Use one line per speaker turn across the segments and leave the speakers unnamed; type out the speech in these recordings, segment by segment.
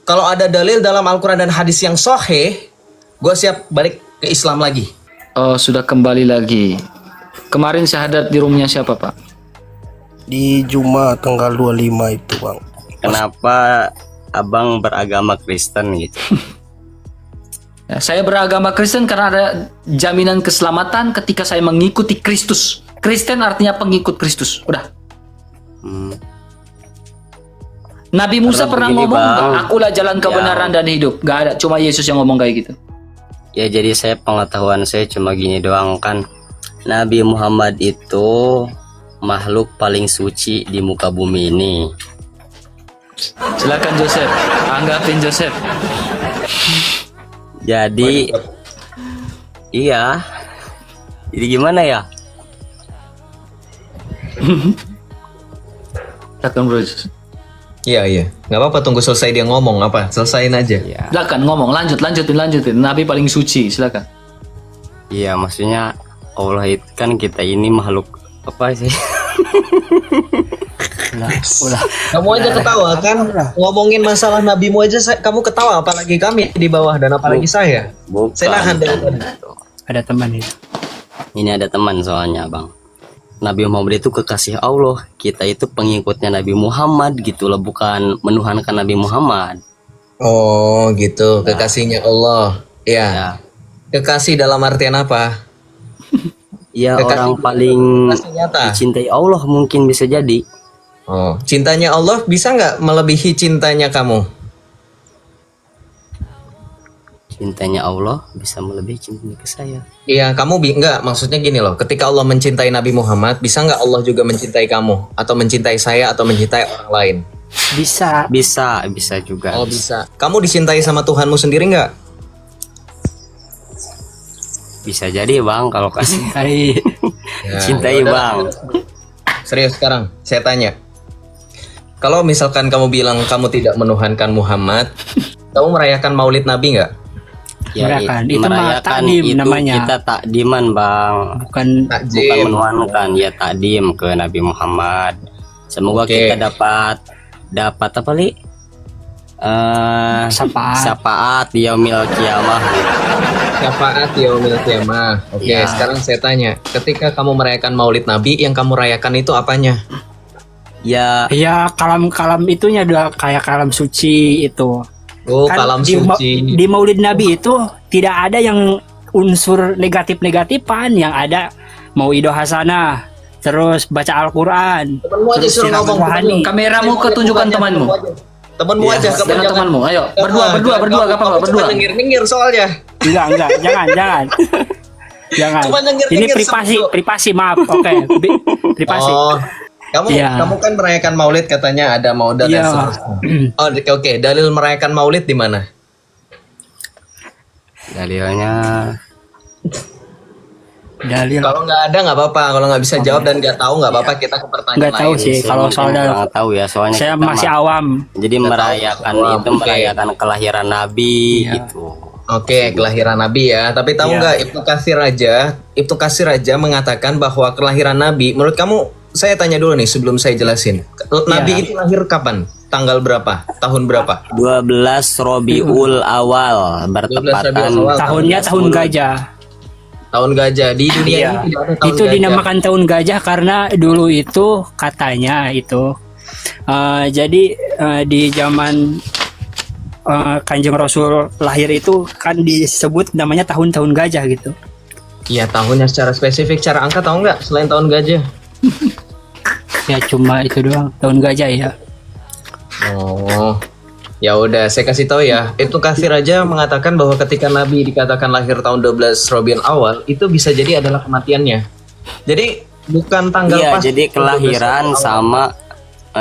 Kalau ada dalil dalam Al-Quran dan hadis yang sahih, gue siap balik ke Islam lagi.
Oh, sudah kembali lagi. Kemarin syahadat di rumahnya siapa, Pak?
Di Jumat tanggal 25 itu, Bang.
Kenapa abang beragama Kristen gitu?
Ya, saya beragama Kristen karena ada jaminan keselamatan ketika saya mengikuti Kristus. Kristen artinya pengikut Kristus. Udah. Nabi Musa
Karena
pernah
begini,
ngomong,
Bang.
akulah jalan kebenaran dan hidup. Gak ada, cuma Yesus yang ngomong kayak gitu.
Ya jadi saya pengetahuan saya cuma gini doang kan. Nabi Muhammad itu makhluk paling suci di muka bumi ini.
Silakan Joseph, anggapin Joseph.
Jadi iya. Jadi gimana ya?
Silakan bro.
Iya. Nggak apa-apa, tunggu selesai dia ngomong apa. Selesain aja.
Ya.
Silakan ngomong, lanjutin. Nabi paling suci, silakan.
Iya, maksudnya Allah itu kan kita ini makhluk apa sih?
Udah.
Kamu aja ketawa kan? Ngomongin masalah nabimu aja kamu ketawa, apalagi kami di bawah dan apalagi saya.
Bukan.
Saya nahan dari tadi.
Ada teman ini.
Ini ada teman soalnya, Bang. Nabi Muhammad itu kekasih Allah. Kita itu pengikutnya Nabi Muhammad gitu loh, bukan menuhankan Nabi Muhammad.
Oh gitu, kekasihnya Allah. Iya.
Ya,
Kekasih dalam artian apa?
ya
Kekasih
orang paling
kekasih nyata.
dicintai Allah mungkin bisa jadi.
Oh, cintanya Allah bisa nggak melebihi cintanya kamu?
Cintanya Allah bisa melebihi cintanya ke saya.
Iya, kamu nggak, maksudnya gini loh. Ketika Allah mencintai Nabi Muhammad, bisa nggak Allah juga mencintai kamu, atau mencintai saya, atau mencintai orang lain?
Bisa.
Bisa juga.
Oh bisa. Kamu dicintai sama Tuhanmu sendiri nggak?
Bisa jadi, Bang, kalau kasih
Ya,
cintai,
yaudah.
Bang.
Serius sekarang, saya tanya. Kalau misalkan kamu bilang kamu tidak menuhankan Muhammad, kamu merayakan Maulid Nabi nggak?
Ya,
Merayakan. Itu mah
merayakan
takdim
itu
namanya.
kita takdiman, Bang.
Bukan
Bukan
Takjim.
menuhankan, ya takdim ke Nabi Muhammad. Semoga
Oke.
kita dapat apa, Li? Syafaat yaumil kiamah gitu.
Syafaat yaumil qiyamah. Oke,
Ya.
sekarang saya tanya, ketika kamu merayakan Maulid Nabi, yang kamu rayakan itu apanya?
Ya,
ya kalam itunya udah kayak kalam suci itu.
Oh,
Kan
kalam
di
suci.
di Maulid Nabi itu tidak ada yang unsur negatif-negatifan, yang ada mauidho hasanah, terus baca Al-Qur'an.
Temenmu aja
terus
suruh ngomong.
silaturahmi.
Kameramu ketunjukkan temanmu.
Temenmu
Ya,
aja, kamu
Dengan
jangan.
temanmu, ayo.
Jangan,
Berdua, gak apa-apa,
kamu
berdua.
Cuma nyengir-nyengir soalnya.
Enggak, jangan. Jangan.
Cuma nyengir-nyengir
Ini privasi, maaf. Oke, privasi.
Oh, kamu
Iya.
kamu kan merayakan Maulid katanya ada Maudah dan
Iya.
seterusnya. Oh, oke. Dalil merayakan Maulid di mana?
dalilnya
Dalil.
Kalau nggak ada nggak apa-apa. Kalau nggak bisa jawab dan nggak tahu nggak apa-apa. Kita ke pertanyaan
Nggak tahu
lain.
sih. Kalau soal dalil,
nggak tahu ya, soalnya
saya
kita
masih
mah-
awam.
Jadi merayakan
Awam,
itu
oke.
merayakan kelahiran Nabi gitu.
Oke, kelahiran Nabi ya. Tapi tahu
Iya.
nggak Ibnu Katsir aja mengatakan bahwa kelahiran Nabi. Menurut kamu, saya tanya dulu nih sebelum saya jelasin. Nabi
Iya.
itu lahir kapan? Tanggal berapa? Tahun berapa?
12 Robiul Awal
12
bertepatan
Rabiul Awal.
Tahunnya tahun gajah.
Tahun gajah di dunia
Iya.
ini tidak ada tahun
Itu
gajah.
dinamakan tahun gajah karena dulu itu katanya itu jadi di zaman Kanjeng Rasul lahir itu kan disebut namanya tahun-tahun gajah gitu.
Iya, tahunnya secara spesifik, cara angka tahu nggak selain tahun gajah?
Ya cuma itu doang, tahun gajah ya.
Oh, ya udah, saya kasih tahu ya. Ibnu Katsir aja mengatakan bahwa ketika Nabi dikatakan lahir tahun 12 Rabiul Awal, itu bisa jadi adalah kematiannya. Jadi bukan tanggal
Iya,
pas.
jadi
12
kelahiran
Rabiul Awal.
sama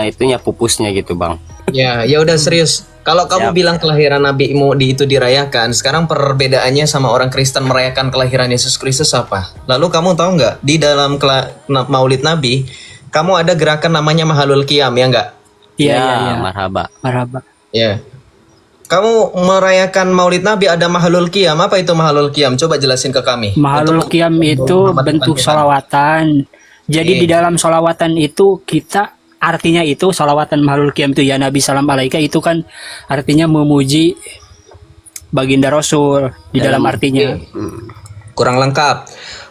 itunya pupusnya gitu, Bang.
Ya udah serius. Kalau kamu
Siap.
bilang kelahiran Nabi itu dirayakan, sekarang perbedaannya sama orang Kristen merayakan kelahiran Yesus Kristus apa? Lalu kamu tahu nggak di dalam Maulid Nabi, kamu ada gerakan namanya Mahalul Qiyam ya nggak?
Iya,
Ya,
iya.
marhaba.
Marhaba.
Ya. Kamu merayakan Maulid Nabi ada Mahalul Qiyam. Apa itu Mahalul Qiyam? Coba jelasin ke kami.
Mahalul
Untuk-
Qiyam itu
Muhammad
bentuk
Tuhan.
sholawatan. Jadi
Oke.
di dalam sholawatan itu kita artinya itu sholawatan mahlul qiyam itu ya Nabi salam alaika itu kan artinya memuji baginda Rasul di dalam artinya.
Kurang lengkap.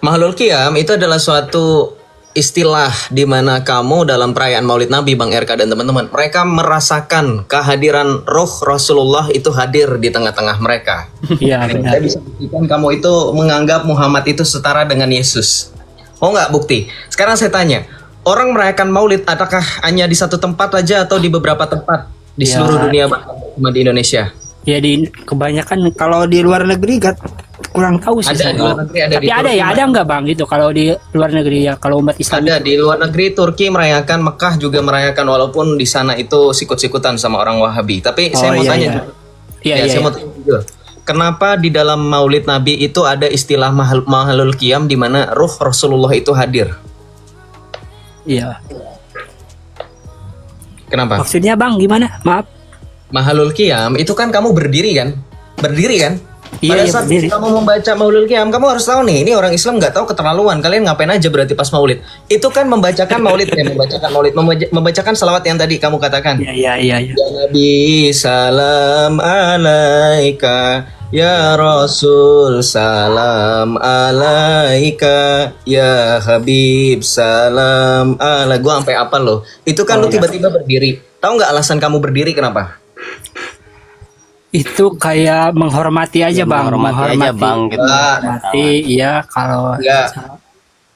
Mahlul Qiyam itu adalah suatu istilah di mana kamu dalam perayaan Maulid Nabi Bang RK dan teman-teman, mereka merasakan kehadiran roh Rasulullah itu hadir di tengah-tengah mereka.
Iya benar.
Saya bisa buktikan kamu itu menganggap Muhammad itu setara dengan Yesus. Mau nggak bukti? Sekarang saya tanya, orang merayakan Maulid adakah hanya di satu tempat aja atau di beberapa tempat di
Ya.
seluruh dunia bahkan cuma di Indonesia?
Ya di kebanyakan kalau di luar negeri kurang tahu sih.
Ada
saya.
di luar negeri, ada
Tapi
di
ada
Turki,
ya, ada nggak Bang gitu kalau di luar negeri ya kalau umat Islam.
Ada di luar negeri, Turki merayakan, Mekah juga merayakan walaupun di sana itu sikut-sikutan sama orang Wahabi. Tapi saya mau tanya, jujur.
Iya,
Ya,
iya,
saya
iya.
mau tanya jujur. Kenapa di dalam Maulid Nabi itu ada istilah Mahlul Qiyam di mana ruh Rasulullah itu hadir?
Iya.
Kenapa?
Maksudnya Bang gimana? Maaf.
Mahlul Qiyam itu kan kamu berdiri kan? Berdiri kan?
Iya,
Pada
iya,
saat
berdiri.
kamu membaca Maulul Qiyam, kamu harus tahu nih, ini orang Islam nggak tahu keterlaluan. Kalian ngapain aja berarti pas Maulid? Itu kan membacakan Maulid ya, membacakan salawat yang tadi kamu katakan.
Iya, iya, iya, iya.
Ya Nabi salam alaika, ya Rasul salam alaika, ya Habib salam ala. Gua sampai apa loh? Itu kan lu tiba-tiba berdiri. Tahu nggak alasan kamu berdiri kenapa?
Itu kayak menghormati aja Bang,
menghormati aja Bang gitu.
Menghormati, iya kalau
Ya.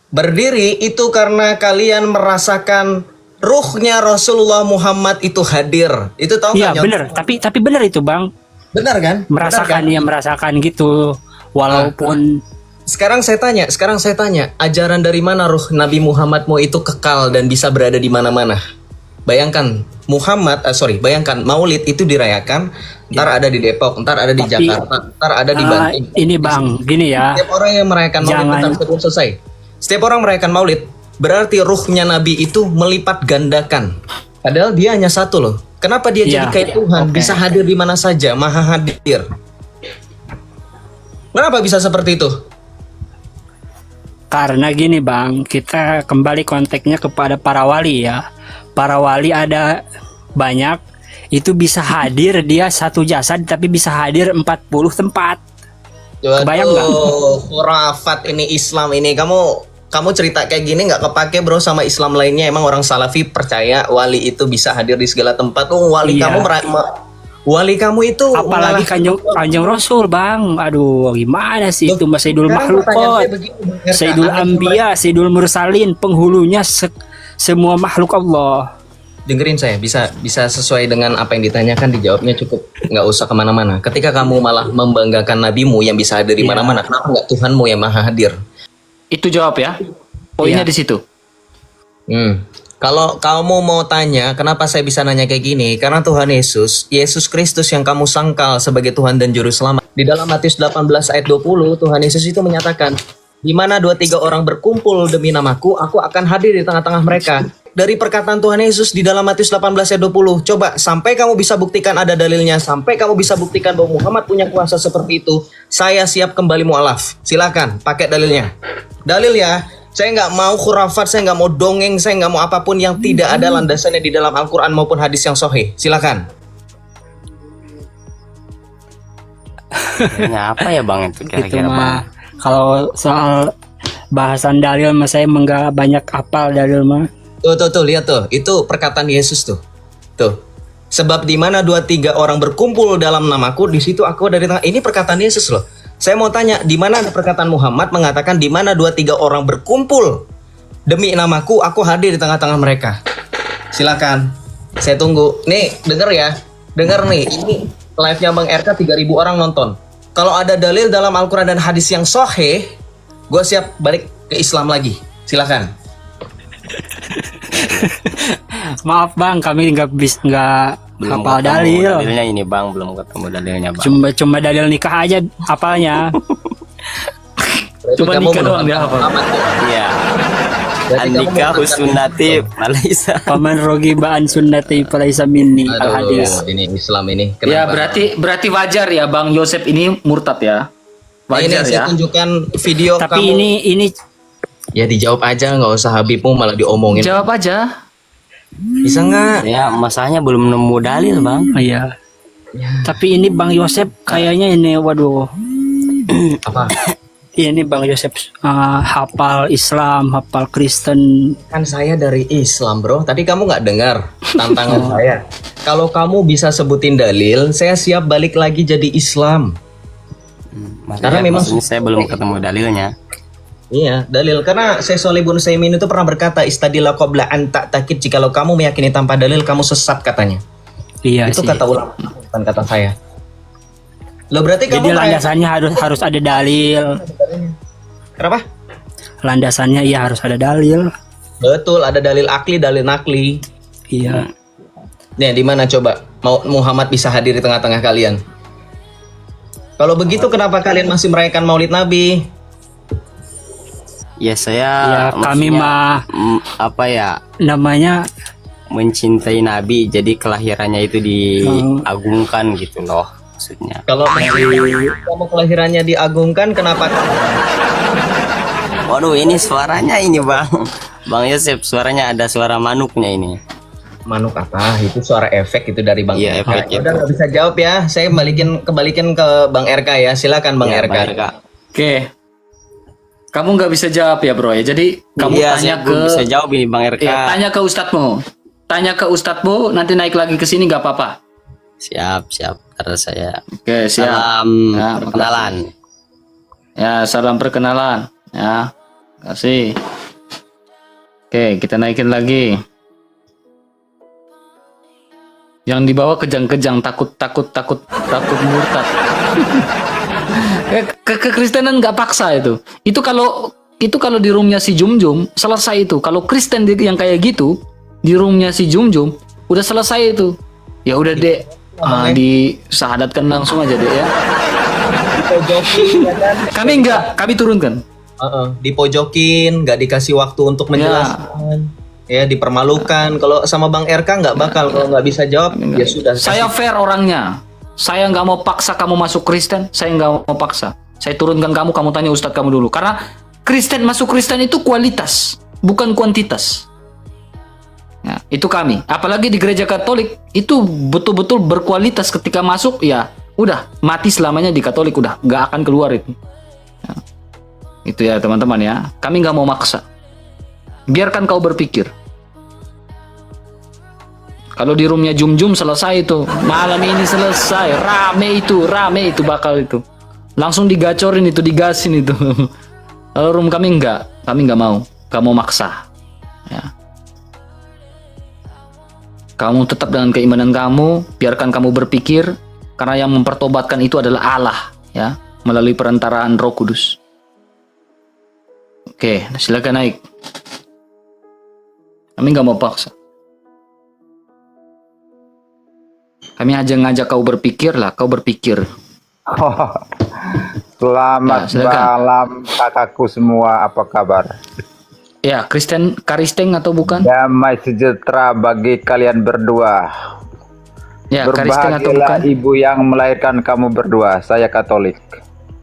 Berdiri itu karena kalian merasakan ruhnya Rasulullah Muhammad itu hadir. Itu tahu
Iya
nggak? Nyon?
benar, tapi benar itu Bang.
Benar kan?
Merasakan
Benar kan?
merasakan gitu. Walaupun
Sekarang saya tanya, ajaran dari mana ruh Nabi Muhammadmu itu kekal dan bisa berada di mana-mana? Bayangkan bayangkan Maulid itu dirayakan, ntar ada di Depok, ntar ada di
Tapi,
Jakarta, ntar ada di Banten.
ini Bang, gini ya.
Setiap orang yang merayakan Maulid,
Jangan.
bentar, sebelum selesai. Setiap orang merayakan Maulid, berarti ruhnya Nabi itu melipat gandakan. Padahal dia hanya satu loh. Kenapa dia jadi
Iya.
kayak Tuhan,
Oke.
bisa hadir di mana saja, maha hadir? Kenapa bisa seperti itu?
Karena gini Bang, kita kembali konteksnya kepada para wali ya. Para wali ada banyak, itu bisa hadir dia satu jasad tapi bisa hadir 40 tempat. Kebayang nggak?
Khurafat ini Islam ini. Kamu cerita kayak gini nggak kepake bro sama Islam lainnya. Emang orang Salafi percaya wali itu bisa hadir di segala tempat. Wali
Iya.
wali kamu itu
Apalagi kanjeng Rasul Bang. Aduh gimana sih itu Mas Sayyidul
Sekarang pertanyaan
Makhlukot,
saya begini, Bang Erka.
Sayyidul Anbiya, Sayyidul Mursalin, penghulunya semua makhluk Allah.
Dengerin saya, bisa sesuai dengan apa yang ditanyakan, dijawabnya cukup, nggak usah kemana-mana. Ketika kamu malah membanggakan nabimu yang bisa hadir di
Iya.
mana-mana, kenapa nggak Tuhanmu yang maha hadir?
Itu jawab ya. Poinnya
Iya.
di situ.
Kalau kamu mau tanya, kenapa saya bisa nanya kayak gini? Karena Tuhan Yesus Kristus yang kamu sangkal sebagai Tuhan dan Juru Selamat. Di dalam Matius 18 ayat 20, Tuhan Yesus itu menyatakan, di mana 2-3 orang berkumpul demi namaku, aku akan hadir di tengah-tengah mereka. Dari perkataan Tuhan Yesus di dalam Matius 18 ayat 20, coba sampai kamu bisa buktikan ada dalilnya, sampai kamu bisa buktikan bahwa Muhammad punya kuasa seperti itu, saya siap kembali mu'alaf. Silakan, pakai dalilnya. Dalil ya. Saya nggak mau khurafat, saya nggak mau dongeng, saya nggak mau apapun yang tidak ada landasannya di dalam Al-Quran maupun hadis yang sahih. Silakan.
Kayaknya apa ya Bang itu
Itu
kira-kira Bang?
mah kalau soal bahasan dalil mah saya enggak banyak hafal dalil mah.
Tuh, lihat tuh. Itu perkataan Yesus tuh. Tuh. Sebab di mana 2-3 orang berkumpul dalam namaku, di situ aku ada di tengah. Ini perkataan Yesus loh. Saya mau tanya, di mana ada perkataan Muhammad mengatakan di mana 2-3 orang berkumpul demi namaku, aku hadir di tengah-tengah mereka. Silakan. Saya tunggu. Nih, denger ya. Denger nih, ini live-nya Bang RK 3.000 orang nonton. Kalau ada dalil dalam Al-Quran dan hadis yang sahih, gue siap balik ke Islam lagi. Silakan.
Maaf Bang, kami nggak
Belum
hafal
ketemu
dalil.
dalilnya ini Bang, belum ketemu dalilnya Bang.
Cuma dalil nikah aja hafalnya.
Berarti
Cuma
kamu
nikah doang dia hafal.
Iya.
Berarti kamu
Andika
menentang-
Husnati Malaysia.
Paman rogi ba'an sunnati falaisa minni al hadis.
Ini Islam ini.
Ya
Kenapa?
berarti wajar ya Bang Yosep ini murtad ya.
Nah, ini
Wajar
saya
ya.
tunjukkan video
Tapi
kamu.
ini
Ya dijawab aja, nggak usah Habibmu malah diomongin.
Jawab aja.
Bisa nggak?
Ya masalahnya belum nemu dalil bang.
Iya. Tapi ini Bang Yosep kayaknya ini, waduh,
Apa?
ini Bang Yosep hafal Islam, hafal Kristen.
Kan saya dari Islam bro. Tadi kamu nggak dengar tantangan saya. Kalau kamu bisa sebutin dalil, saya siap balik lagi jadi Islam. Karena memang
maksudnya saya belum ketemu dalilnya.
Iya, dalil. Karena Syekh Shalih bin Utsaimin itu pernah berkata, istadillah qabla an ta'taqid. Jikalau kamu meyakini tanpa dalil, kamu sesat katanya.
Iya
Itu
sih.
kata ulama, bukan kata saya. Lo berarti
Jadi
kamu
landasannya harus ada dalil.
Kenapa?
Landasannya iya harus ada dalil.
Betul, ada dalil akli, dalil nakli.
Iya.
Nih, di mana coba mau Muhammad bisa hadir di tengah-tengah kalian? Kalau begitu kenapa kalian masih merayakan Maulid Nabi?
Ya saya
Ya kami
maksudnya,
mah
apa ya,
namanya
mencintai Nabi, jadi kelahirannya itu diagungkan gitu loh maksudnya.
Kalau kamu kelahirannya diagungkan, kenapa?
Waduh, ini suaranya ini bang, Bang Yosep, suaranya ada suara manuknya ini.
Manuk apa? Itu suara efek itu dari Bang
Iya,
RK.
efek
Udah
itu.
nggak bisa jawab ya. Saya kembalikan ke Bang RK ya. Silakan Bang
Ya,
RK.
Bang RK.
Oke. Kamu nggak bisa jawab ya bro ya. Jadi kamu
Iya,
tanya
saya
ke
belum bisa jawab ini Bang RK.
ya, tanya ke ustadzmu. Tanya ke ustadzmu, nanti naik lagi ke sini nggak apa-apa.
Siap, karena saya.
Oke, siap.
Salam
Ya,
perkenalan.
Ya, salam perkenalan. Ya, kasih. Oke, kita naikin lagi. Yang di bawah kejang-kejang, takut murtad. Kekristenan nggak paksa itu. Itu kalau di roomnya si Jum selesai itu. Kalau Kristen yang kayak gitu di roomnya si Jum udah selesai itu. Ya udah dek, disahadatkan langsung aja deh ya.
Dipojokin, ya kan?
Kami turunkan.
Dipojokin, nggak dikasih waktu untuk menjelaskan. Ya, dipermalukan. Kalau sama Bang RK nggak bakal. Kalau nggak bisa jawab, ya sudah.
Saya fair orangnya. Saya nggak mau paksa kamu masuk Kristen. Saya nggak mau paksa. Saya turunkan kamu tanya ustadz kamu dulu. Karena masuk Kristen itu kualitas, bukan kuantitas. Ya, itu kami. Apalagi di gereja Katolik itu betul-betul berkualitas. Ketika masuk, ya udah mati selamanya di Katolik, udah nggak akan keluar itu. Ya. Itu ya teman-teman ya. Kami nggak mau maksa. Biarkan kau berpikir. Kalau di roomnya Jum selesai itu, malam ini selesai, rame itu bakal itu. Langsung digacorin itu, digasin itu. Kalau room kami nggak mau. Kamu maksa. Ya. Kamu tetap dengan keimanan kamu, biarkan kamu berpikir, karena yang mempertobatkan itu adalah Allah, ya, melalui perantaraan Roh Kudus. Oke, silakan naik. Kami nggak mau paksa. Kami aja ngajak kau berpikir lah, kau berpikir.
Selamat
Ya, silakan.
malam kakakku semua, apa kabar?
Ya, Karisteng atau bukan?
Damai sejahtera bagi kalian berdua.
Ya, Karisteng atau bukan?
Berbahagialah ibu yang melahirkan kamu berdua. Saya Katolik.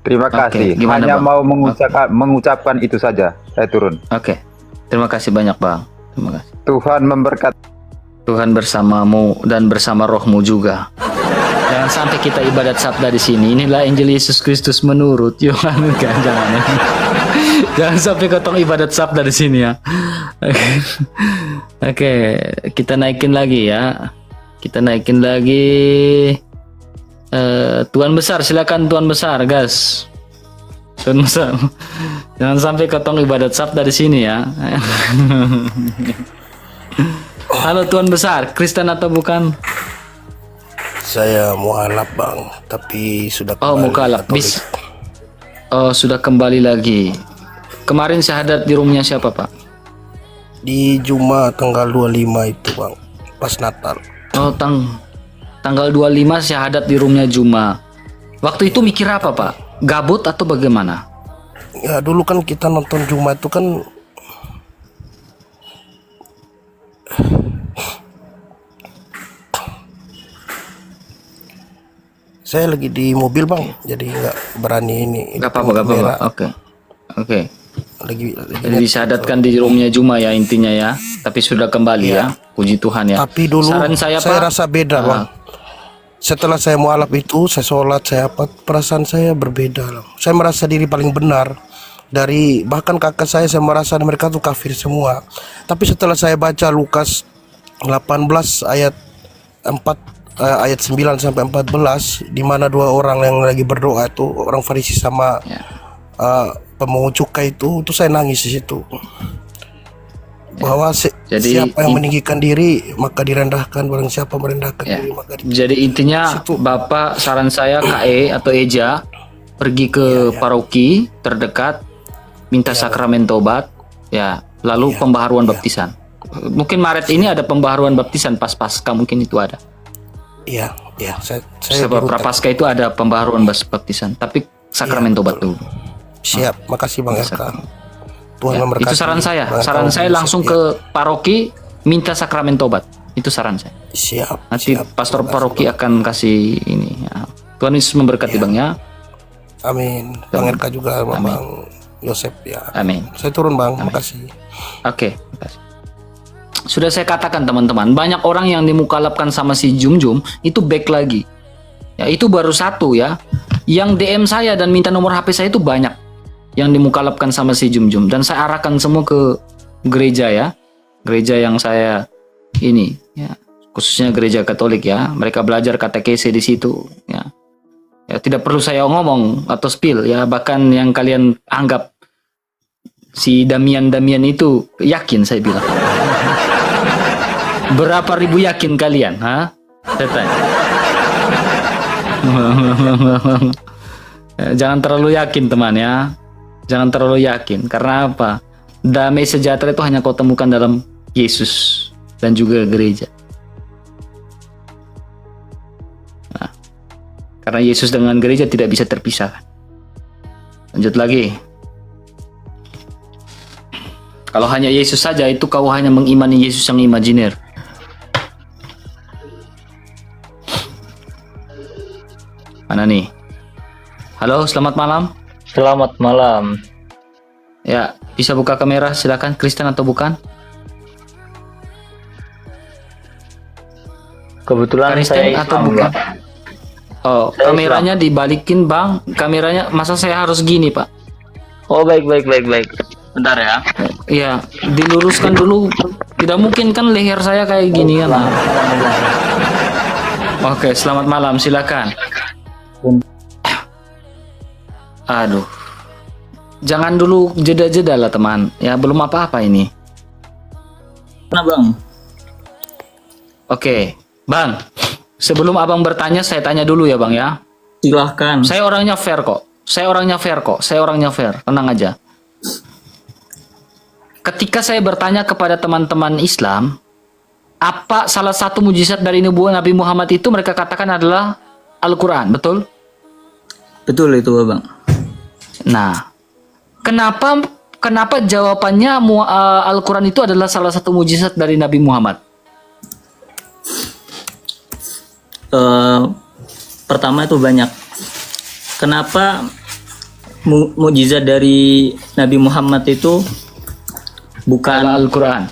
Terima
Oke,
kasih.
gimana,
Hanya
Bang?
mau mengucapkan itu saja. Saya turun.
Oke, terima kasih banyak Bang. Terima kasih.
Tuhan memberkati.
Tuhan bersamamu dan bersama rohmu juga. Jangan sampai kita ibadat sabda di sini. Inilah Injil Yesus Kristus menurut Yohanes. Jangan ya. Jangan sampai kotong ibadat sabda di sini ya. Oke, kita naikin lagi ya. Kita naikin lagi. Tuan besar, silakan Tuan besar, gas. Tuan besar. Jangan sampai kotong ibadat sabda di sini ya. Halo Tuan besar, Kristen atau bukan?
Saya mualaf bang, tapi sudah
Oh,
kembali
mukalaf.
Katolik.
Oh, sudah kembali lagi. Kemarin syahadat di rumahnya siapa, Pak?
Di Jumat tanggal 25 itu bang, pas Natal.
Oh, tanggal 25 syahadat di rumahnya Juma. Waktu itu mikir apa, Pak? Gabut atau bagaimana?
Ya dulu kan kita nonton Jumat itu kan saya lagi di mobil bang, jadi nggak berani ini.
Gak apa-apa, gak apa-apa. Oke. Jadi disyahadatkan di roomnya Juma ya intinya ya. Tapi sudah kembali ya. Puji Tuhan ya.
Tapi dulu
Saran saya,
saya
Pak,
rasa beda bang. Setelah saya mualaf itu, saya sholat, saya apa, perasaan saya berbeda loh. Saya merasa diri paling benar. Dari bahkan kakak saya merasa mereka tuh kafir semua. Tapi setelah saya baca Lukas 18 ayat 9 sampai 14, di mana dua orang yang lagi berdoa itu, orang Farisi sama pemungut cukai itu saya nangis di situ. Bahwa
Jadi,
siapa yang meninggikan diri maka direndahkan, barang siapa merendahkan diri maka
Jadi intinya Bapak, saran saya KE atau Eja pergi ke paroki terdekat, minta sakramen tobat ya, lalu pembaharuan baptisan. Mungkin Maret ini ada pembaharuan baptisan pas Paskah, mungkin itu ada.
Iya, saya
Sebab
baru
Prapaskah itu ada pembaharuan baptisan, tapi sakramen tobat dulu.
siap. Makasih Bang Eka. Tuhan
Ya,
memberkati.
itu saran saya.
Bang Eka,
Saran saya
Bang
langsung
Yosef,
ke paroki minta sakramen tobat. Itu saran saya.
siap.
Nanti
siap.
pastor
Makasih,
paroki
Bang.
akan kasih ini ya. Tuhan Yesus memberkati Bang ya.
Amin. Bang Eka juga sama Bang Yosef ya.
Amin.
Saya turun Bang, makasih.
Oke, makasih. Sudah saya katakan teman-teman, banyak orang yang dimukalapkan sama si Jum-Jum itu back lagi. Ya, itu baru satu ya. Yang DM saya dan minta nomor HP saya itu banyak yang dimukalapkan sama si Jum-Jum, dan saya arahkan semua ke gereja ya. Gereja yang saya ini ya, khususnya gereja Katolik ya. Mereka belajar katekese di situ ya. Ya, tidak perlu saya ngomong atau spill ya, bahkan yang kalian anggap si Damian itu yakin, saya bilang. Berapa ribu yakin kalian, ha? Saya tanya. Jangan terlalu yakin teman ya. Jangan terlalu yakin. Karena apa? Damai sejahtera itu hanya kau temukan dalam Yesus dan juga gereja. Nah, karena Yesus dengan gereja tidak bisa terpisahkan. Lanjut lagi. Kalau hanya Yesus saja, itu kau hanya mengimani Yesus yang imajiner. Mana nih? Halo, selamat malam.
Selamat malam.
Ya, bisa buka kamera silakan, Kristen atau bukan?
Kebetulan
Kristen
saya
atau
Islam,
bukan?
Pak.
Oh,
Saya
kameranya dibalikin, Bang. Kameranya, masa saya harus gini, Pak?
Oh, baik. Bentar ya.
Iya, diluruskan dulu. Tidak mungkin kan leher saya kayak gini kan. Oke, selamat malam, silakan. Aduh. Jangan dulu jeda-jeda lah, teman. Ya, belum apa-apa ini.
Mana, Bang?
Oke, Bang. Sebelum Abang bertanya, saya tanya dulu ya, Bang ya.
Silahkan.
Saya orangnya fair kok. Saya orangnya fair. Tenang aja. Ketika saya bertanya kepada teman-teman Islam, apa salah satu mujizat dari nubuat Nabi Muhammad itu, mereka katakan adalah Al-Quran, betul?
Betul itu, Bang.
Nah, kenapa jawabannya Al-Quran itu adalah salah satu mujizat dari Nabi Muhammad?
Pertama itu banyak. Kenapa mukjizat dari Nabi Muhammad itu bukan
Al-Quran?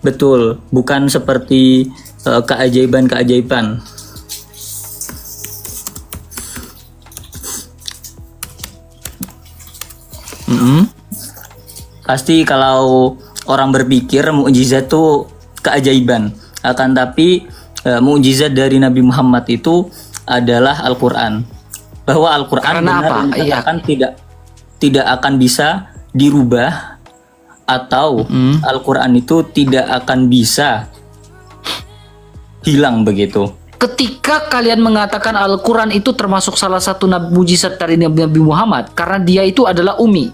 betul, bukan seperti keajaiban-keajaiban. Pasti kalau orang berpikir mukjizat itu keajaiban, akan tapi mukjizat dari Nabi Muhammad itu adalah Al-Quran. Bahwa Al-Quran
Karena
benar
apa?
dikatakan tidak akan bisa dirubah, atau Al-Quran itu tidak akan bisa hilang begitu.
Ketika kalian mengatakan Al-Quran itu termasuk salah satu mujizat dari Nabi Muhammad, karena dia itu adalah ummi,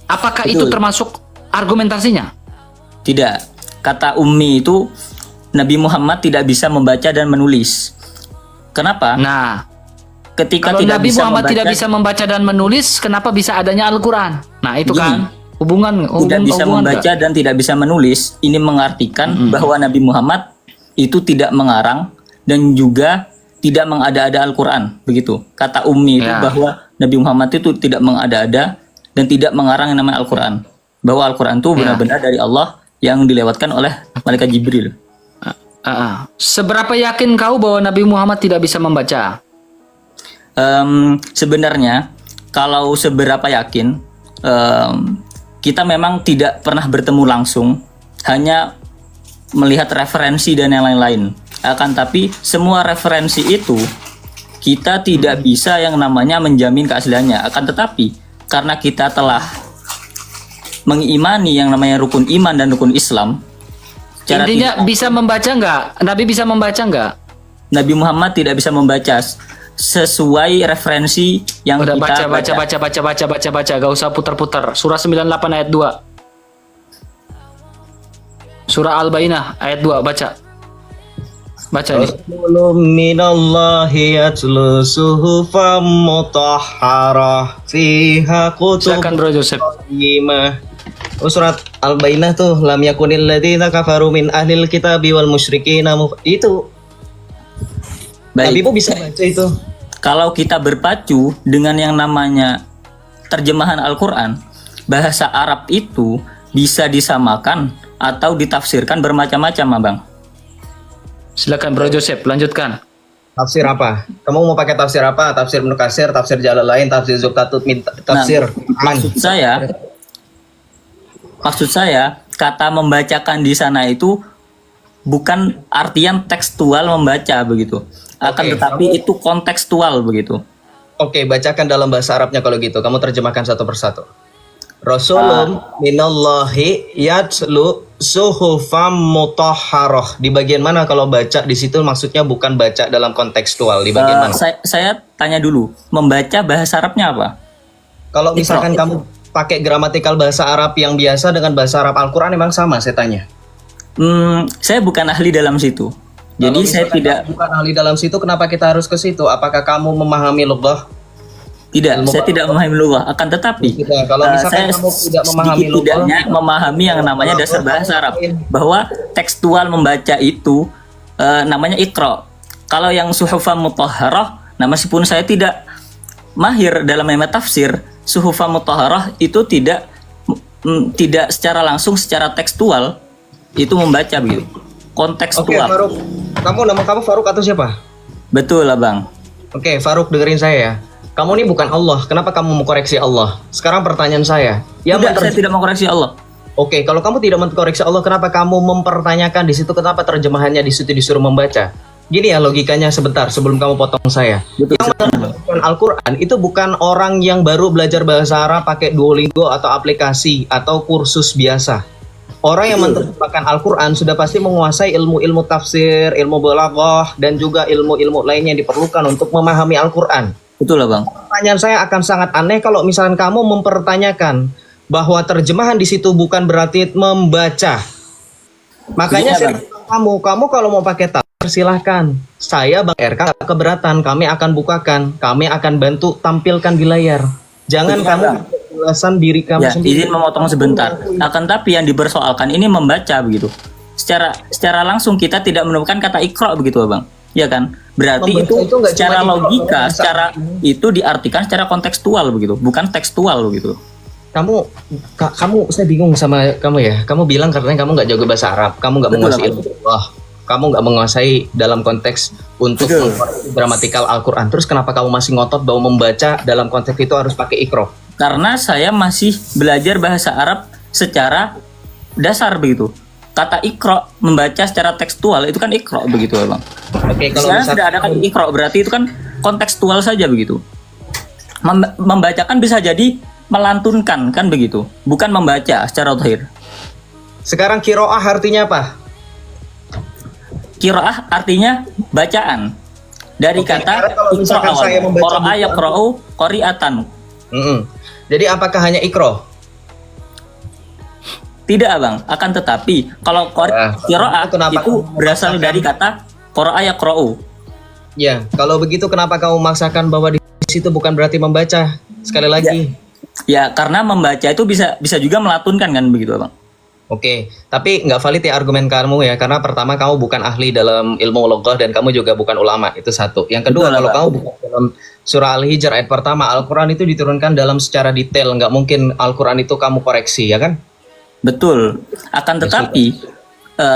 apakah itu
Betul.
termasuk argumentasinya?
Tidak. Kata ummi itu Nabi Muhammad tidak bisa membaca dan menulis. Kenapa?
Nah,
Ketika
kalau
tidak
Nabi
bisa
Muhammad
membaca,
tidak bisa membaca dan menulis, kenapa bisa adanya Al-Quran? Nah, itu
Gini,
kan hubungan
tidak bisa
hubungan
membaca
nggak?
dan tidak bisa menulis, ini mengartikan bahwa Nabi Muhammad itu tidak mengarang dan juga tidak mengada-ada Al-Quran, begitu. Kata ummi itu
Ya.
bahwa Nabi Muhammad itu tidak mengada-ada dan tidak mengarang yang namanya Al-Quran. Bahwa Al-Quran itu benar-benar dari Allah yang dilewatkan oleh malaikat Jibril.
Seberapa yakin kau bahwa Nabi Muhammad tidak bisa membaca?
Sebenarnya kalau seberapa yakin, kita memang tidak pernah bertemu langsung, hanya melihat referensi dan yang lain-lain. Akan tapi semua referensi itu kita tidak bisa yang namanya menjamin keasliannya. Akan tetapi karena kita telah mengimani yang namanya rukun iman dan rukun Islam,
Intinya bisa membaca nggak? Nabi bisa membaca nggak?
Nabi Muhammad tidak bisa membaca sesuai referensi yang
Udah
kita
baca, gak usah putar-putar. Surah 98 ayat 2. Surah Al-Bainah ayat 2, baca. Baca nih.
Rasulun minallahi yatlu suhufam mutahharah fiha kutub
Silakan Bro Joseph.
qayyimah. Oh, surat Al-Bainah tuh, lam yakunil ladzina kafaru min ahlil kitabi wal musyrikin itu. Nabi
Baik.
pun bisa baca itu.
Kalau kita berpacu dengan yang namanya terjemahan Al-Quran, bahasa Arab itu bisa disamakan atau ditafsirkan bermacam-macam, Abang.
Silakan Bro Joseph, lanjutkan.
Tafsir apa? Kamu mau pakai tafsir apa? Tafsir Ibnu Katsir, tafsir Jalalain, tafsir Zuqtatut, tafsir Man.
Maksud saya, kata membacakan di sana itu bukan artian tekstual membaca begitu. Akan
Oke,
tetapi itu kontekstual begitu.
Oke, bacakan dalam bahasa Arabnya kalau gitu. Kamu terjemahkan satu persatu. Rasulun minallahi yatlu suhufam mutahharah. Di bagian mana kalau baca di situ maksudnya bukan baca dalam kontekstual, di bagian mana?
Saya tanya dulu, membaca bahasa Arabnya apa?
Kalau misalkan kamu pakai gramatikal bahasa Arab yang biasa dengan bahasa Arab Al-Qur'an emang sama, saya tanya.
Saya bukan ahli dalam situ. Jadi
Kalau
saya
misalkan
tidak
kamu bukan ahli dalam situ, kenapa kita harus ke situ? Apakah kamu memahami lughah?
saya tidak memahami lughah. Akan tetapi
Tidak. Kalau misalkan
saya
kamu tidak memahami lughah,
tidaknya memahami yang namanya dasar bahasa Arab, bahwa tekstual membaca itu namanya iqra. Kalau yang suhufan mutahharah, nah meskipun saya tidak mahir dalam namanya tafsir, suhufan mutahharah itu tidak secara langsung, secara tekstual itu membaca begitu.
Oke,
Kontekstual.
Faruk. Nama kamu Faruk atau siapa?
Betul lah, Bang.
Oke, Faruk, dengerin saya ya. Kamu ini bukan Allah. Kenapa kamu mau koreksi Allah? Sekarang pertanyaan saya.
Saya tidak mau koreksi Allah.
Oke, kalau kamu tidak mengkoreksi Allah, kenapa kamu mempertanyakan di situ? Kenapa terjemahannya di situ disuruh membaca? Gini ya logikanya sebentar sebelum kamu potong saya.
Betul.
Yang menerjemahkan Al-Quran itu bukan orang yang baru belajar bahasa Arab pakai Duolingo atau aplikasi atau kursus biasa. Orang yang menerjemahkan Al-Quran sudah pasti menguasai ilmu-ilmu tafsir, ilmu balaghah, dan juga ilmu-ilmu lainnya yang diperlukan untuk memahami Al-Quran.
Betul lah, Bang.
Pertanyaan saya akan sangat aneh kalau misalkan kamu mempertanyakan bahwa terjemahan di situ bukan berarti membaca. Makanya
Iya,
saya bilang kamu kalau mau pakai tafsir silahkan. Saya Bang RK nggak keberatan, kami akan bukakan, kami akan bantu tampilkan di layar. Jangan
Iya,
kamu
Bang.
penjelasan diri kamu
Ya,
sendiri.
izin memotong sebentar. Akan tapi yang dipersoalkan ini membaca begitu. Secara langsung kita tidak menemukan kata ikra begitu, Bang. Ya kan? Berarti
Membaca
itu
itu nggak
secara
cuma ikra,
logika,
bisa.
secara itu diartikan secara kontekstual begitu, bukan tekstual begitu.
Kamu saya bingung sama kamu ya. Kamu bilang katanya kamu nggak jago bahasa Arab, kamu nggak
Betul,
menguasai
Bang.
ilmu Allah, kamu nggak menguasai dalam konteks untuk mengoreksi gramatikal Al-Quran. Terus kenapa kamu masih ngotot bahwa membaca dalam konteks itu harus pakai ikro?
Karena saya masih belajar bahasa Arab secara dasar begitu. Kata ikra membaca secara tekstual itu kan ikra begitu, Bang.
Oke, kalau
Sekarang
misalkan
sudah ada kata ikra berarti itu kan kontekstual saja begitu. Membacakan bisa jadi melantunkan kan begitu, bukan membaca secara zahir.
sekarang kiroah artinya apa?
Qiraah artinya bacaan. Dari
Oke,
kata
sekarang kalau
ikra
misalkan
awal.
saya membaca
Qara'a
buku-
yaqra'u qari'atan.
Jadi apakah hanya ikro?
Tidak, Bang. Akan tetapi kalau qiraah
kenapa
itu
kamu
berasal
memaksakan?
dari kata qara'a yaqra'u.
Ya, kalau begitu kenapa kamu memaksakan bahwa di situ bukan berarti membaca? Sekali lagi.
Ya, karena membaca itu bisa juga melatunkan kan begitu, Bang.
Oke, tapi nggak valid ya argumen kamu ya, karena pertama kamu bukan ahli dalam ilmu logoh dan kamu juga bukan ulama, itu satu. Yang kedua,
Betul,
kalau
Bang.
kamu bukan dalam surah Al-Hijr ayat pertama, Al-Quran itu diturunkan dalam secara detail, nggak mungkin Al-Quran itu kamu koreksi, ya kan?
Betul. Akan tetapi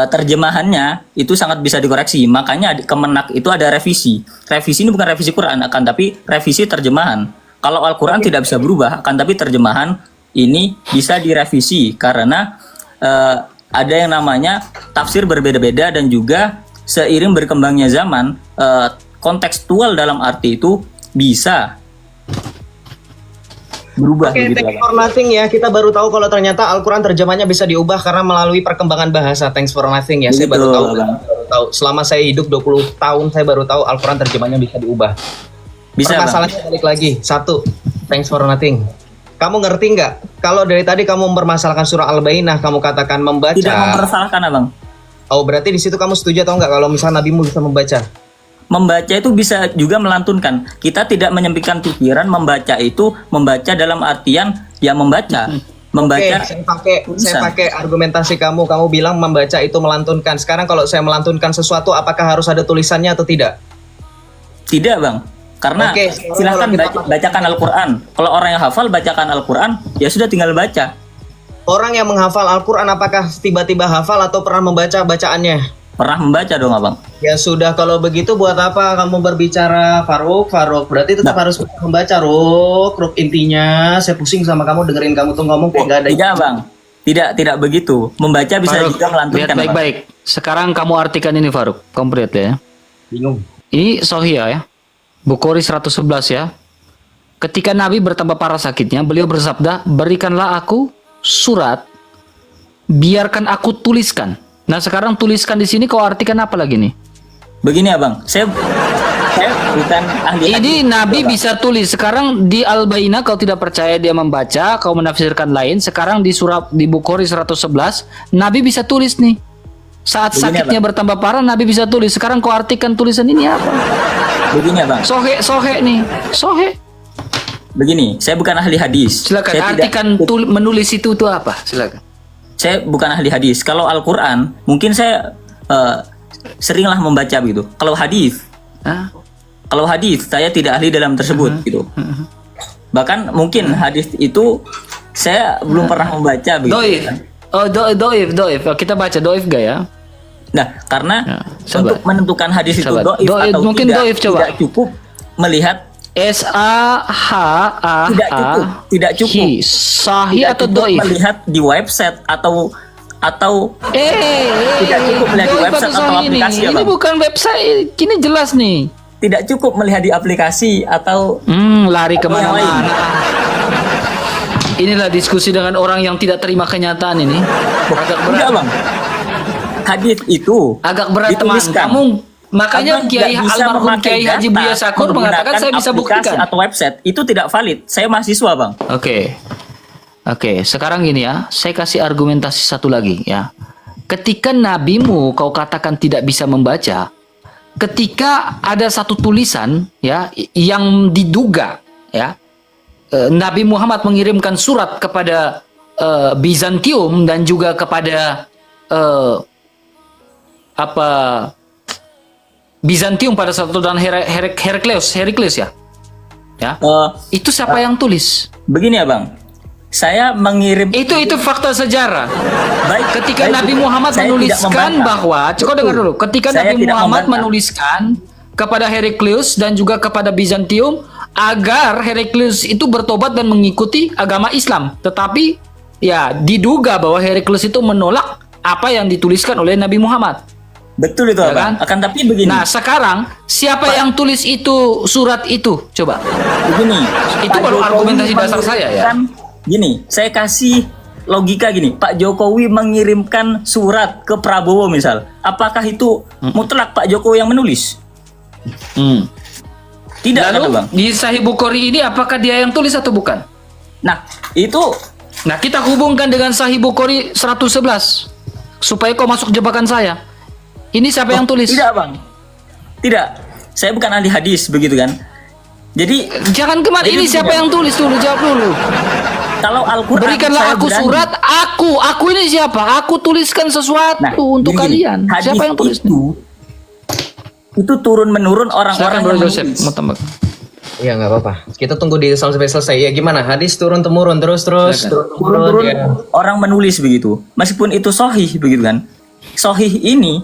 terjemahannya itu sangat bisa dikoreksi. Makanya di Kemenak itu ada revisi. Revisi ini bukan revisi Quran, akan tapi revisi terjemahan. Kalau Al-Quran tidak bisa berubah, akan tapi terjemahan ini bisa direvisi karena ada yang namanya tafsir berbeda-beda dan juga seiring berkembangnya zaman kontekstual dalam arti itu bisa berubah
Oke,
begitu,
thanks
Bang.
for nothing ya. Kita baru tahu kalau ternyata Al-Quran terjemahnya bisa diubah karena melalui perkembangan bahasa. Thanks for nothing ya. Saya
Begitu,
baru tahu,
Bang.
Selama saya hidup 20 tahun, saya baru tahu Al-Quran terjemahnya bisa diubah.
Bisa, Bang.
Permasalahannya balik lagi. Satu, thanks for nothing. Kamu ngerti nggak? Kalau dari tadi kamu mempermasalahkan surah Al-Bayyinah, kamu katakan membaca.
Tidak mempersalahkan, Abang.
Oh, berarti di situ kamu setuju atau nggak kalau misalnya nabimu bisa membaca?
Membaca itu bisa juga melantunkan. Kita tidak menyempitkan pikiran membaca itu membaca dalam artian ya membaca. Membaca
Oke, saya pakai argumentasi kamu. Kamu bilang membaca itu melantunkan. Sekarang kalau saya melantunkan sesuatu, apakah harus ada tulisannya atau tidak?
tidak, Bang. Karena
Oke, sekarang
silahkan
kalau kita
bacakan Al-Quran. Kalau orang yang hafal bacakan Al-Quran, ya sudah tinggal baca.
Orang yang menghafal Al-Quran apakah tiba-tiba hafal atau pernah membaca bacaannya?
Pernah membaca dong, Abang.
Ya sudah, kalau begitu buat apa kamu berbicara, Faruk? Berarti tetap harus membaca, Ruk. Intinya saya pusing sama kamu, dengerin kamu tuh ngomong kayak gak ada.
Tidak, Bang. Tidak begitu. Membaca bisa
Faruk,
juga melantunkan,
lihat
Abang.
baik-baik. Sekarang kamu artikan ini Faruk, komplit ya.
Bingung.
Ini Sahih ya. Bukhari 111 ya. Ketika Nabi bertambah parah sakitnya, beliau bersabda, "Berikanlah aku surat, biarkan aku tuliskan." Nah, sekarang tuliskan di sini kau artikan apa lagi nih?
Begini, Abang. Saya bukan ahli
Ini
hadis,
Nabi
Abang.
bisa tulis. Sekarang di Al-Bayyinah kau tidak percaya dia membaca, kau menafsirkan lain. Sekarang di Bukhari 111, Nabi bisa tulis nih. Saat
Begini,
sakitnya bertambah parah, Nabi bisa tulis. Sekarang kau artikan tulisan ini apa?
Begini, Abang.
Sohe nih. Sohe.
Begini, saya bukan ahli hadis.
Silakan
Saya tidak-
artikan menulis itu apa? Silakan.
Saya bukan ahli hadis. Kalau Al-Quran, mungkin saya seringlah membaca begitu. Kalau hadis,
Hah?
saya tidak ahli dalam tersebut gitu. Bahkan mungkin hadis itu saya belum pernah membaca begitu.
Doif. Oh, doif. Kita baca doif gak ya?
Nah, karena
Ya, sabar.
untuk menentukan hadis itu
Sabar.
doif
Doif,
atau
mungkin
tidak,
doif, coba.
tidak cukup melihat
SAHA.
tidak cukup.
Sahih
tidak
atau
cukup
doif?
melihat di website atau tidak cukup melihat di
doif
website atau
sahih
aplikasi,
nih.
ya,
Ini
Bang.
bukan website, ini jelas nih.
tidak cukup melihat di aplikasi atau
Lari
yang lain.
kemana-mana. Inilah diskusi dengan orang yang tidak terima kenyataan ini. Agak berat.
Enggak, Bang. Hadis itu
Agak berat teman.
dituliskan.
Kamu makanya
Abang
Kiai
tidak bisa
almarhum
memakai
Kiai Haji
data
Buya Sakur mengatakan
menggunakan
saya bisa
aplikasi
buktikan.
atau website itu tidak valid. Saya mahasiswa, Bang.
Oke, sekarang gini ya, saya kasih argumentasi satu lagi ya. Ketika nabimu kau katakan tidak bisa membaca, ketika ada satu tulisan ya yang diduga ya Nabi Muhammad mengirimkan surat kepada Bizantium dan juga kepada Bizantium pada saat itu dan Heraklius ya. Ya. Itu siapa yang tulis?
Begini ya, Bang. Saya mengirim
Itu fakta sejarah.
baik
Ketika
baik,
Nabi
itu.
Muhammad
Saya tidak
menuliskan
membantah.
bahwa, coba dengar dulu. Ketika
Saya
Nabi
tidak
Muhammad
membantah.
menuliskan kepada Heraklius dan juga kepada Bizantium agar Heraklius itu bertobat dan mengikuti agama Islam. Tetapi ya diduga bahwa Heraklius itu menolak apa yang dituliskan oleh Nabi Muhammad.
Betul itu,
Ya
Bang.
kan?
Akan tapi begini.
Nah, sekarang siapa yang tulis itu surat itu? Coba.
Begini.
Itu
Pak
baru
Jokowi
argumentasi dasar saya ya.
mengirimkan- Gini, saya kasih logika gini. Pak Jokowi mengirimkan surat ke Prabowo misal. Apakah itu mutlak Pak Jokowi yang menulis? Tidak,
Lalu
kan, Bang?
di Sahih Bukhari ini apakah dia yang tulis atau bukan?
Nah, itu
Nah, kita hubungkan dengan Sahih Bukhari 111 supaya kau masuk jebakan saya. Ini siapa yang tulis?
tidak, Bang. Tidak. Saya bukan ahli hadis begitu kan. Jadi
Jangan kemana.
Jadi
Ini siapa
tidak.
yang tulis dulu? Jawab dulu.
Kalau Al-Quran
Berikanlah
saya
aku
berani.
surat. Aku ini siapa? Aku tuliskan sesuatu
Nah,
untuk
gini,
kalian.
hadis
Siapa yang tulis?
itu turun menurun
Silakan
orang-orang
Bro
yang
Joseph,
menulis.
mau tambah.
Iya nggak apa-apa. Kita tunggu di sampai selesai. Ya gimana? Hadis turun temurun terus
Turun-turun
ya.
orang menulis begitu. Meskipun itu sahih begitu kan. Sahih ini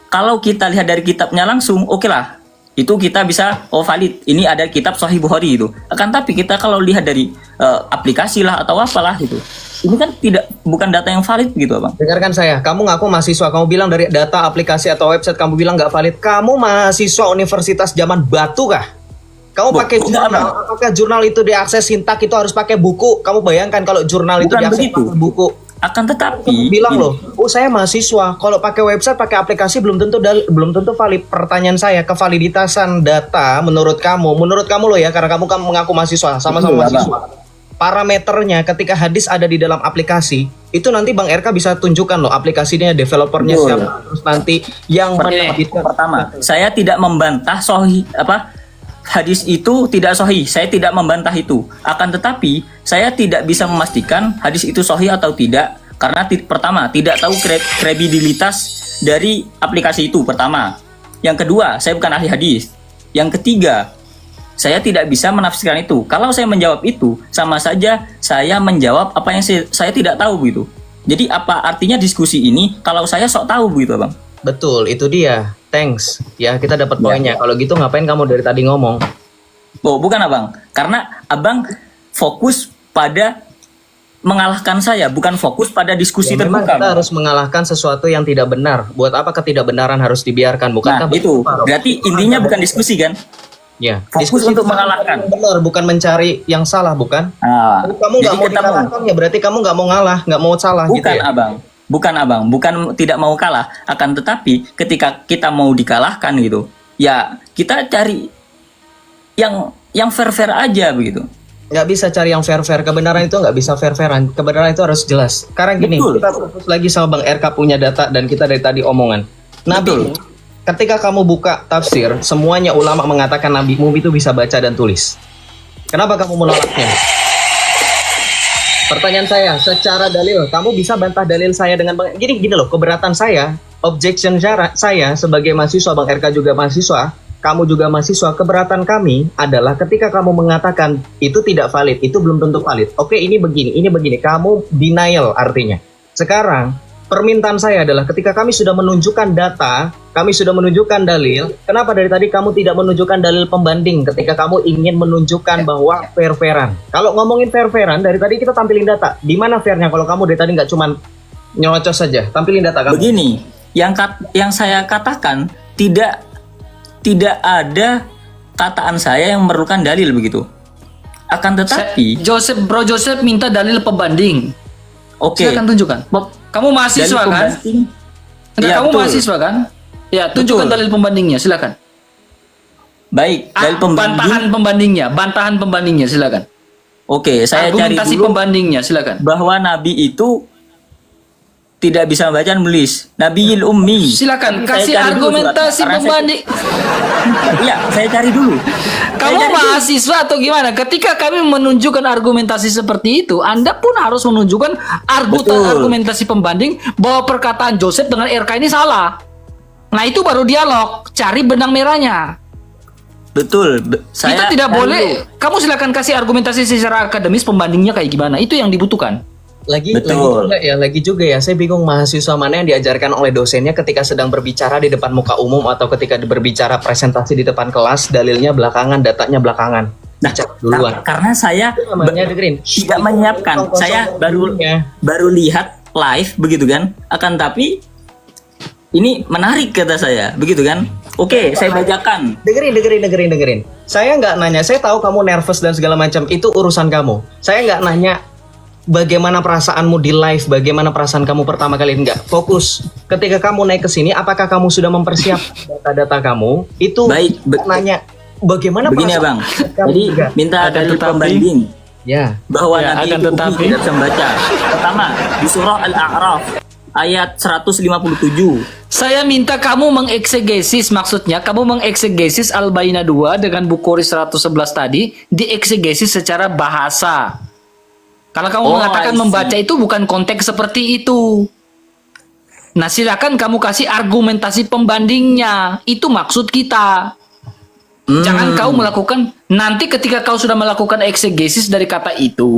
kalau kita lihat dari kitabnya langsung, oke lah. Itu kita bisa valid. Ini ada kitab Sahih Bukhari itu. Akan tapi kita kalau lihat dari aplikasi lah atau apalah gitu. Ini kan bukan data yang valid gitu, Bang.
Dengarkan saya, kamu ngaku mahasiswa, kamu bilang dari data aplikasi atau website kamu bilang nggak valid. Kamu mahasiswa universitas zaman batu kah? Kamu pakai jurnal, apakah jurnal itu diakses sintak itu harus pakai buku? Kamu bayangkan kalau jurnal itu
Bukan
diakses
begitu.
pakai buku.
Akan tetapi
Kamu bilang
gini,
loh, oh saya mahasiswa, kalau pakai website, pakai aplikasi belum tentu valid. Pertanyaan saya, kevaliditasan data menurut kamu loh ya, karena kamu mengaku mahasiswa, sama-sama
Betul,
mahasiswa. Parameternya ketika hadis ada di dalam aplikasi, itu nanti Bang RK bisa tunjukkan loh aplikasinya, developernya
Betul.
siapa, terus nanti yang
pertama, saya tidak membantah sahih hadis itu tidak sahih. Saya tidak membantah itu. Akan tetapi saya tidak bisa memastikan hadis itu sahih atau tidak karena pertama tidak tahu kredibilitas dari aplikasi itu pertama. Yang kedua, saya bukan ahli hadis. Yang ketiga, saya tidak bisa menafsirkan itu. Kalau saya menjawab itu, sama saja saya menjawab apa yang saya tidak tahu gitu. Jadi apa artinya diskusi ini kalau saya sok tahu begitu, Bang?
Betul, itu dia. Thanks. Ya, kita dapat poinnya. Kalau gitu ngapain kamu dari tadi ngomong?
Oh, bukan Abang. Karena Abang fokus pada mengalahkan saya, bukan fokus pada diskusi
Ya, memang
terbuka.
kita harus mengalahkan sesuatu yang tidak benar. Buat apa ketidakbenaran harus dibiarkan? Bukankah
Nah, itu
betul?
berarti intinya bukan diskusi kan?
Ya,
Fokus
diskusi
untuk
tentang
mengalahkan.
yang benar, bukan mencari yang salah, bukan?
Nah,
Kalau kamu nggak
jadi
mau
ketemu.
dikalahkan ya berarti kamu nggak mau ngalah, nggak mau salah
Bukan
gitu ya.
Abang, bukan tidak mau kalah. Akan tetapi ketika kita mau dikalahkan gitu, ya kita cari yang fair aja begitu.
Nggak bisa cari yang fair. Kebenaran itu nggak bisa fair-fairan. Kebenaran itu harus jelas. Sekarang gini,
Betul.
kita fokus lagi sama Bang RK punya data dan kita dari tadi omongan. Nabi, ketika kamu buka tafsir, semuanya ulama mengatakan nabimu itu bisa baca dan tulis. Kenapa kamu menolaknya? Pertanyaan saya, secara dalil, kamu bisa bantah dalil saya dengan gini loh, keberatan saya, objection saya sebagai mahasiswa, Bang RK juga mahasiswa, kamu juga mahasiswa, keberatan kami adalah ketika kamu mengatakan itu tidak valid, itu belum tentu valid. Oke, ini begini, kamu denial artinya. Sekarang, permintaan saya adalah ketika kami sudah menunjukkan data, kami sudah menunjukkan dalil, kenapa dari tadi kamu tidak menunjukkan dalil pembanding ketika kamu ingin menunjukkan bahwa fair-fairan? Kalau ngomongin fair-fairan, dari tadi kita tampilin data. Di mana fairnya kalau kamu dari tadi nggak cuma nyelocos saja? Tampilin data kamu.
Begini, yang saya katakan tidak ada kataan saya yang memerlukan dalil begitu. Akan tetapi,
Bro Joseph minta dalil pembanding.
oke.
Silakan tunjukkan. Kamu mahasiswa
Dalil
kan?
pembanding.
Enggak,
Iya,
kamu
betul.
mahasiswa kan? Ya, tunjukkan
Betul.
dalil pembandingnya, silakan.
Baik, dalil pembanding.
Bantahan pembandingnya, silakan.
Oke, saya cari
Argumentasi
dulu
pembandingnya, silakan.
bahwa Nabi itu tidak bisa membaca dan menulis. Nabiil ummi.
Silakan
Tapi saya
kasih
cari dulu
argumentasi
suratnya, karena
pembanding.
Iya, saya cari dulu.
Kamu mahasiswa atau gimana? Ketika kami menunjukkan argumentasi seperti itu, Anda pun harus menunjukkan
Betul.
argumentasi pembanding bahwa perkataan Joseph dengan RK ini salah. Nah, itu baru dialog, cari benang merahnya.
Betul.
Kita tidak boleh. Kamu silakan kasih argumentasi secara akademis pembandingnya kayak gimana? Itu yang dibutuhkan.
Betul.
Lagi juga ya, saya bingung mahasiswa mana yang diajarkan oleh dosennya ketika sedang berbicara di depan muka umum atau ketika berbicara presentasi di depan kelas, dalilnya belakangan, datanya belakangan.
Nah,
Bicara duluan.
karena saya
Namanya dengerin.
tidak menyiapkan. Saya baru lihat live begitu kan. Akan tapi ini menarik kata saya, begitu kan? Oke, saya bacakan.
Dengerin. Saya nggak nanya, saya tahu kamu nervous dan segala macam, itu urusan kamu. Saya nggak nanya bagaimana perasaanmu di live, bagaimana perasaan kamu pertama kali, enggak. Fokus. Ketika kamu naik ke sini, apakah kamu sudah mempersiapkan data-data kamu? Itu
Baik,
nanya bagaimana
begini ya
perasaan
Bang.
kamu
Jadi
juga.
minta
Akan
dalil
tetapi-
pembanding
Ya.
bahwa
Ya,
Nabi
akan
itu
tetapi-
tidak bisa membaca. Pertama, di surah Al-A'raf ayat 157.
Saya minta kamu mengeksegesis, maksudnya kamu mengeksegesis Al-Baqarah 2 dengan Bukhari 111 tadi, dieksegesis secara bahasa. Kalau kamu
Oh,
mengatakan
I see.
membaca itu bukan konteks seperti itu. Nah, silakan kamu kasih argumentasi pembandingnya. Itu maksud kita. Jangan kau melakukan, nanti ketika kau sudah melakukan eksegesis dari kata itu,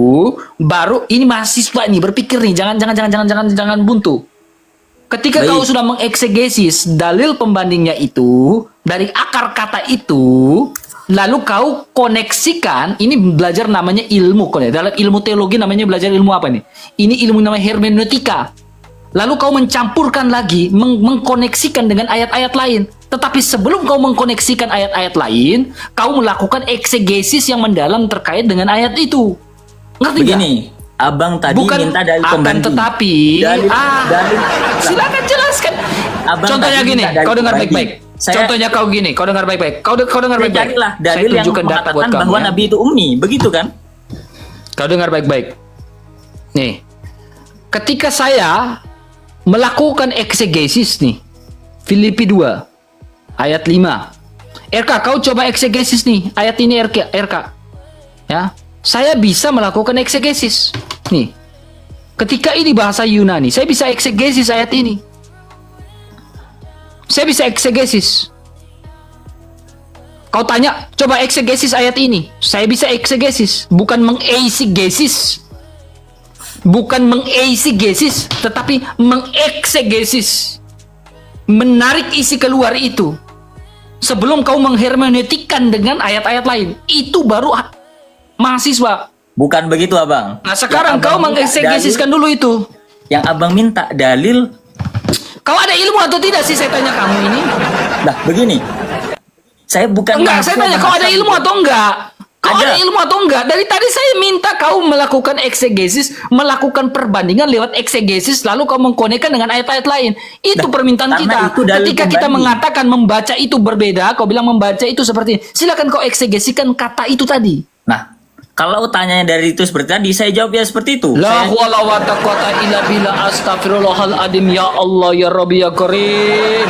baru ini mahasiswa nih berpikir nih, jangan buntu. Ketika
Baik.
kau sudah mengeksegesis dalil pembandingnya itu dari akar kata itu, lalu kau koneksikan, ini belajar namanya ilmu, dalam ilmu teologi namanya belajar ilmu apa nih? Ini ilmu namanya hermeneutika. Lalu kau mencampurkan lagi, mengkoneksikan dengan ayat-ayat lain. Tetapi sebelum kau mengkoneksikan ayat-ayat lain, kau melakukan eksegesis yang mendalam terkait dengan ayat itu. Ngerti nggak?
Begini, abang tadi
Bukan
minta dalil
akan
pembanding.
tetapi,
Dalil.
silakan jelaskan.
Abang
Contohnya
tadi
gini,
minta dalil
kau dengar
pembanding.
baik-baik. Contohnya kau gini, kau dengar baik-baik. Kau dengar baik-baik.
Carilah
Saya
dalil yang
tunjukkan data buat
mengatakan
kamu.
bahwa
Ya.
Nabi itu ummi, begitu kan?
Kau dengar baik-baik. Nih, ketika saya melakukan eksegesis nih, Filipi 2 ayat 5. RK, kau coba eksegesis nih, ayat ini RK. Ya, saya bisa melakukan eksegesis. Nih, ketika ini bahasa Yunani, saya bisa eksegesis ayat ini. Saya bisa eksegesis. Kau tanya, coba eksegesis ayat ini. Saya bisa eksegesis, bukan mengeisegesis. Bukan mengeisegesis, tetapi mengeksegesis. Menarik isi keluar itu. Sebelum kau menghermeneutikan dengan ayat-ayat lain. Itu baru mahasiswa.
Bukan begitu, abang.
Nah, sekarang
Yang
kau
abang minta
mengeksegesikan
dalil-
dulu itu.
Yang abang minta dalil,
Kau ada ilmu atau tidak sih, saya tanya kamu ini?
nah begini. Saya bukan
Enggak, saya
mahasiswa
tanya kau ada
bahasa
ilmu
gitu.
atau enggak? Kau
Ada.
ada ilmu atau enggak? Dari tadi saya minta kau melakukan eksegesis, melakukan perbandingan lewat eksegesis, lalu kau mengkonekkan dengan ayat-ayat lain. Itu
Nah,
permintaan
karena
kita.
itu dalil
Ketika kita
pembanding.
mengatakan membaca itu berbeda, kau bilang membaca itu seperti ini. Silakan kau eksegesikan kata itu tadi.
Nah, kalau tanyanya dari itu seperti tadi, saya jawab ya seperti itu.
La
Saya-
wala wa taqata illa billah, astaghfirullahaladzim, ya Allah ya Rabbi ya Karim.